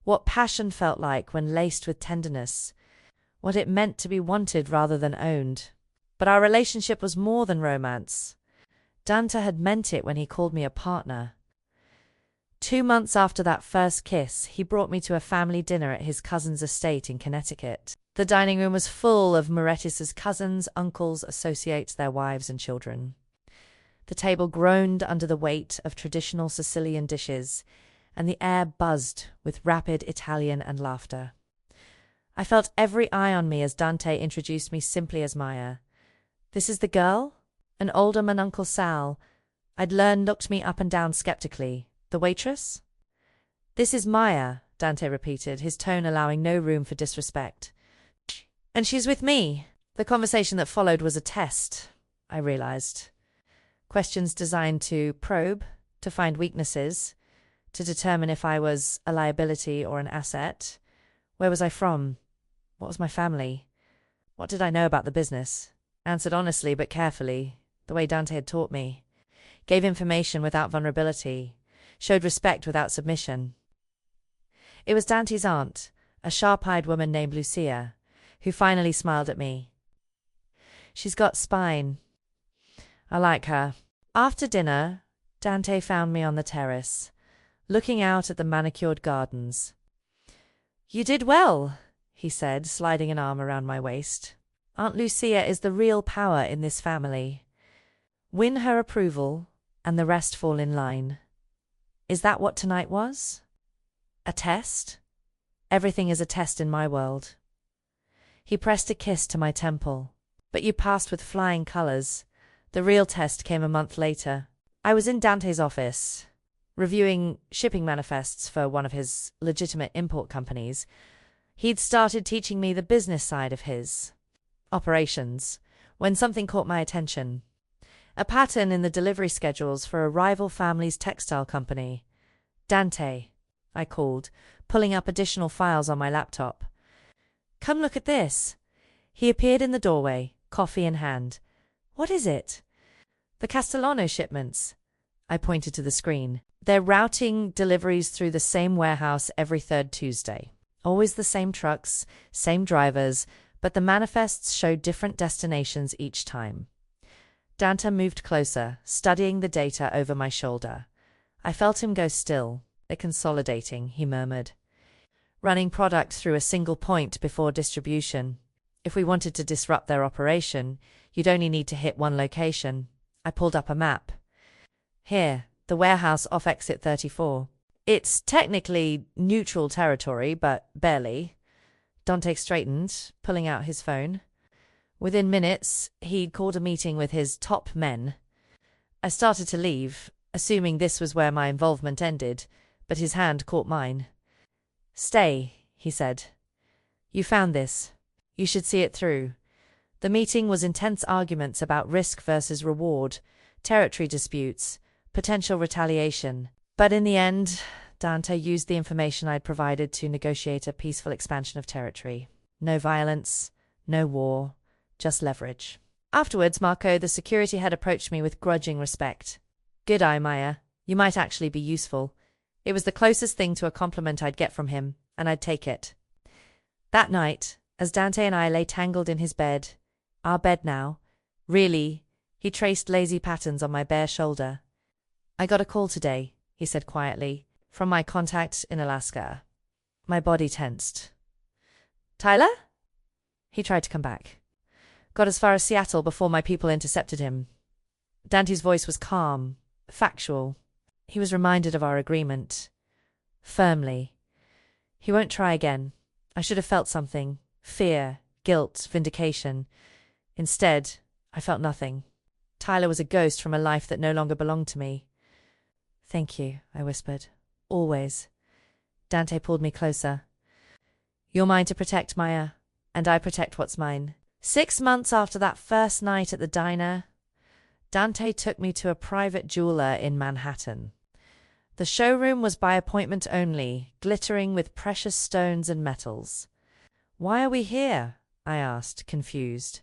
What passion felt like when laced with tenderness. What it meant to be wanted rather than owned. But our relationship was more than romance. Dante had meant it when he called me a partner. 2 months after that first kiss, he brought me to a family dinner at his cousin's estate in Connecticut. The dining room was full of Morettis's cousins, uncles, associates, their wives and children. The table groaned under the weight of traditional Sicilian dishes, and the air buzzed with rapid Italian and laughter. I felt every eye on me as Dante introduced me simply as Maya. This is the girl? An older man, Uncle Sal, I'd learned, looked me up and down skeptically. The waitress? This is Maya, Dante repeated, his tone allowing no room for disrespect. And she's with me. The conversation that followed was a test, I realized. Questions designed to probe, to find weaknesses, to determine if I was a liability or an asset. Where was I from? What was my family? What did I know about the business? Answered honestly but carefully, the way Dante had taught me. Gave information without vulnerability. Showed respect without submission. It was Dante's aunt, a sharp-eyed woman named Lucia, who finally smiled at me. She's got spine. I like her. After dinner, Dante found me on the terrace, looking out at the manicured gardens. You did well, he said, sliding an arm around my waist. Aunt Lucia is the real power in this family. Win her approval, and the rest fall in line. Is that what tonight was? A test? Everything is a test in my world. He pressed a kiss to my temple. But you passed with flying colors. The real test came a month later. I was in Dante's office, reviewing shipping manifests for one of his legitimate import companies. He'd started teaching me the business side of his operations when something caught my attention. A pattern in the delivery schedules for a rival family's textile company. Dante, I called, pulling up additional files on my laptop. Come look at this. He appeared in the doorway, coffee in hand. What is it? The Castellano shipments. I pointed to the screen. They're routing deliveries through the same warehouse every third Tuesday. Always the same trucks, same drivers, but the manifests show different destinations each time. Dante moved closer, studying the data over my shoulder. I felt him go still. They're consolidating, he murmured. Running product through a single point before distribution. If we wanted to disrupt their operation, you'd only need to hit one location. I pulled up a map. Here, the warehouse off exit 34. It's technically neutral territory, but barely. Dante straightened, pulling out his phone. Within minutes, he'd called a meeting with his top men. I started to leave, assuming this was where my involvement ended, but his hand caught mine. Stay, he said. You found this. You should see it through. The meeting was intense arguments about risk versus reward, territory disputes, potential retaliation. But in the end, Dante used the information I'd provided to negotiate a peaceful expansion of territory. No violence, no war, just leverage. Afterwards, Marco, the security head, approached me with grudging respect. Good eye, Maya. You might actually be useful. It was the closest thing to a compliment I'd get from him, and I'd take it. That night, as Dante and I lay tangled in his bed, our bed now, really, he traced lazy patterns on my bare shoulder. I got a call today, he said quietly, from my contact in Alaska. My body tensed. Tyler? He tried to come back. Got as far as Seattle before my people intercepted him. Dante's voice was calm, factual. He was reminded of our agreement. Firmly. He won't try again. I should have felt something. Fear, guilt, vindication. Instead, I felt nothing. Tyler was a ghost from a life that no longer belonged to me. Thank you, I whispered. Always. Dante pulled me closer. You're mine to protect, Maya, and I protect what's mine. 6 months after that first night at the diner, Dante took me to a private jeweler in Manhattan. The showroom was by appointment only, glittering with precious stones and metals. Why are we here? I asked, confused.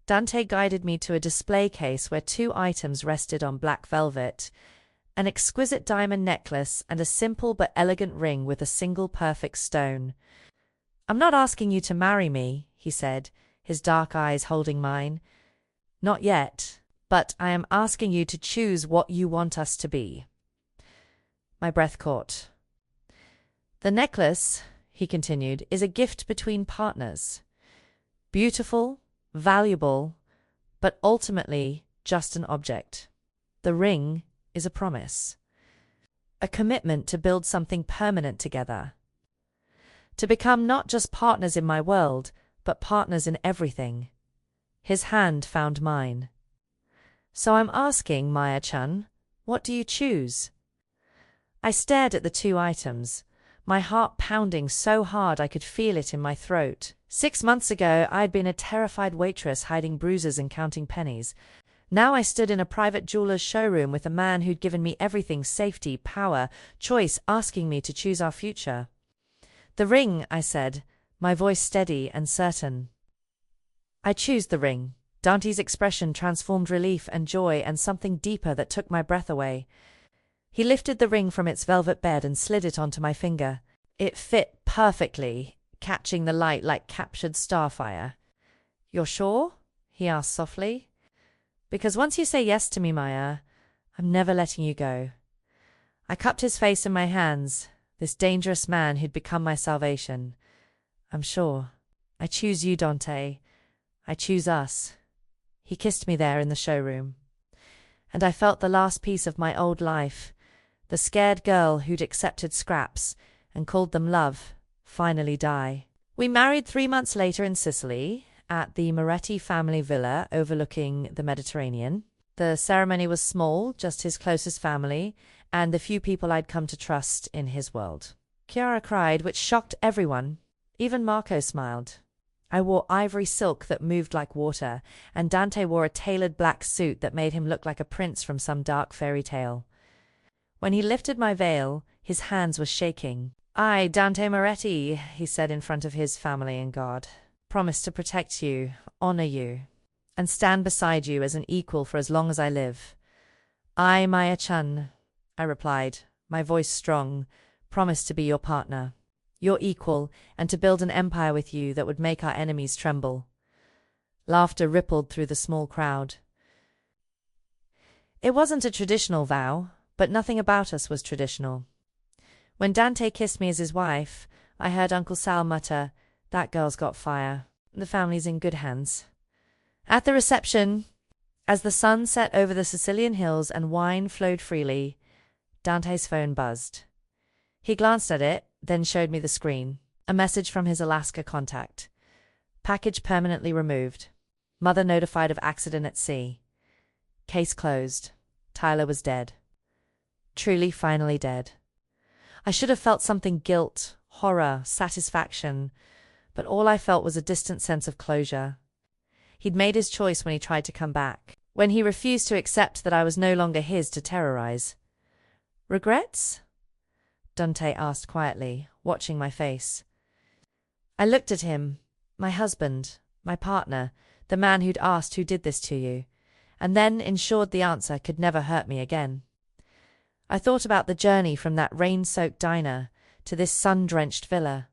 Dante guided me to a display case where 2 items rested on black velvet, an exquisite diamond necklace and a simple but elegant ring with a single perfect stone. I'm not asking you to marry me, he said, his dark eyes holding mine. Not yet, but I am asking you to choose what you want us to be. My breath caught. The necklace, he continued, is a gift between partners. Beautiful, valuable, but ultimately just an object. The ring is a promise. A commitment to build something permanent together. To become not just partners in my world, but partners in everything. His hand found mine. So I'm asking, Maya-chan, what do you choose? I stared at the 2 items, my heart pounding so hard I could feel it in my throat. 6 months ago, I had been a terrified waitress hiding bruises and counting pennies. Now I stood in a private jeweler's showroom with a man who'd given me everything: safety, power, choice, asking me to choose our future. The ring, I said, my voice steady and certain. I choose the ring. Dante's expression transformed relief and joy and something deeper that took my breath away. He lifted the ring from its velvet bed and slid it onto my finger. It fit perfectly, catching the light like captured starfire. "You're sure?" he asked softly. "Because once you say yes to me, Maya, I'm never letting you go." I cupped his face in my hands, this dangerous man who'd become my salvation. "I'm sure. I choose you, Dante. I choose us." He kissed me there in the showroom. And I felt the last piece of my old life, the scared girl who'd accepted scraps and called them love, finally die. We married 3 months later in Sicily, at the Moretti family villa overlooking the Mediterranean. The ceremony was small, just his closest family, and the few people I'd come to trust in his world. Chiara cried, which shocked everyone. Even Marco smiled. I wore ivory silk that moved like water, and Dante wore a tailored black suit that made him look like a prince from some dark fairy tale. When he lifted my veil, his hands were shaking. "I, Dante Moretti," he said in front of his family and God, "promise to protect you, honor you, and stand beside you as an equal for as long as I live." "I, Maya-chan," I replied, my voice strong, "promise to be your partner, your equal, and to build an empire with you that would make our enemies tremble." Laughter rippled through the small crowd. It wasn't a traditional vow, but nothing about us was traditional. When Dante kissed me as his wife, I heard Uncle Sal mutter, "That girl's got fire. The family's in good hands." At the reception, as the sun set over the Sicilian hills and wine flowed freely, Dante's phone buzzed. He glanced at it, then showed me the screen. A message from his Alaska contact. "Package permanently removed. Mother notified of accident at sea. Case closed. Tyler was dead. Truly, finally dead." I should have felt something: guilt, horror, satisfaction, but all I felt was a distant sense of closure. He'd made his choice when he tried to come back, when he refused to accept that I was no longer his to terrorize. "Regrets?" Dante asked quietly, watching my face. I looked at him, my husband, my partner, the man who'd asked, "Who did this to you?" and then ensured the answer could never hurt me again. I thought about the journey from that rain-soaked diner to this sun-drenched villa.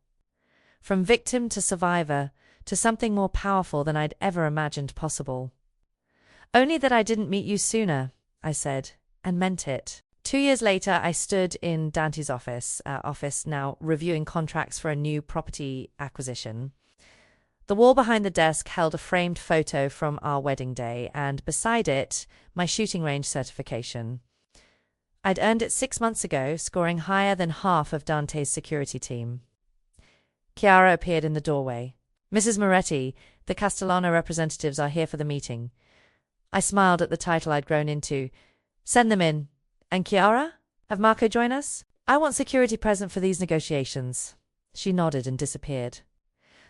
From victim to survivor to something more powerful than I'd ever imagined possible. "Only that I didn't meet you sooner," I said, and meant it. 2 years later, I stood in Dante's office now reviewing contracts for a new property acquisition. The wall behind the desk held a framed photo from our wedding day, and beside it, my shooting range certification. I'd earned it 6 months ago, scoring higher than half of Dante's security team. Chiara appeared in the doorway. "Mrs. Moretti, the Castellano representatives are here for the meeting." I smiled at the title I'd grown into. "Send them in. And Chiara? Have Marco join us? I want security present for these negotiations." She nodded and disappeared.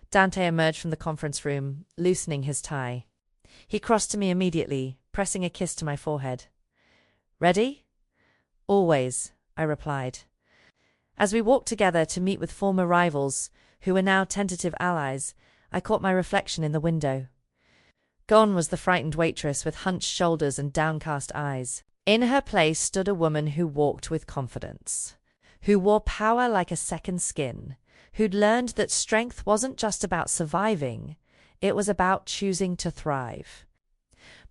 Dante emerged from the conference room, loosening his tie. He crossed to me immediately, pressing a kiss to my forehead. "Ready?" "Always," I replied. As we walked together to meet with former rivals, who were now tentative allies, I caught my reflection in the window. Gone was the frightened waitress with hunched shoulders and downcast eyes. In her place stood a woman who walked with confidence, who wore power like a second skin, who'd learned that strength wasn't just about surviving, it was about choosing to thrive.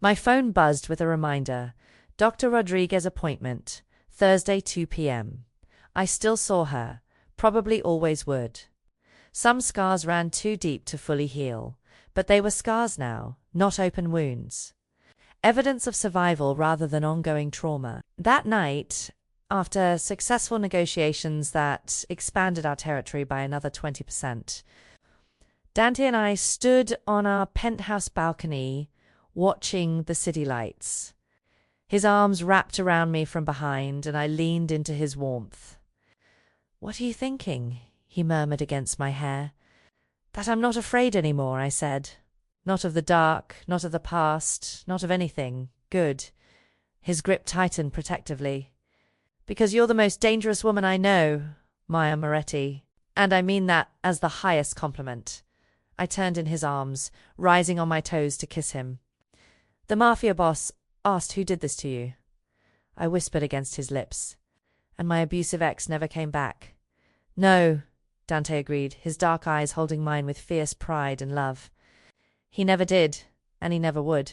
My phone buzzed with a reminder. Dr. Rodriguez appointment, Thursday 2 p.m. I still saw her, probably always would. Some scars ran too deep to fully heal, but they were scars now, not open wounds. Evidence of survival rather than ongoing trauma. That night, after successful negotiations that expanded our territory by another 20%, Dante and I stood on our penthouse balcony, watching the city lights. His arms wrapped around me from behind, and I leaned into his warmth. "What are you thinking?" he murmured against my hair. "That I'm not afraid anymore," I said. "Not of the dark, not of the past, not of anything. Good." His grip tightened protectively. "Because you're the most dangerous woman I know, Maya Moretti. And I mean that as the highest compliment." I turned in his arms, rising on my toes to kiss him. "The mafia boss asked who did this to you." I whispered against his lips. "And my abusive ex never came back." "No," Dante agreed, his dark eyes holding mine with fierce pride and love. He never did, and he never would.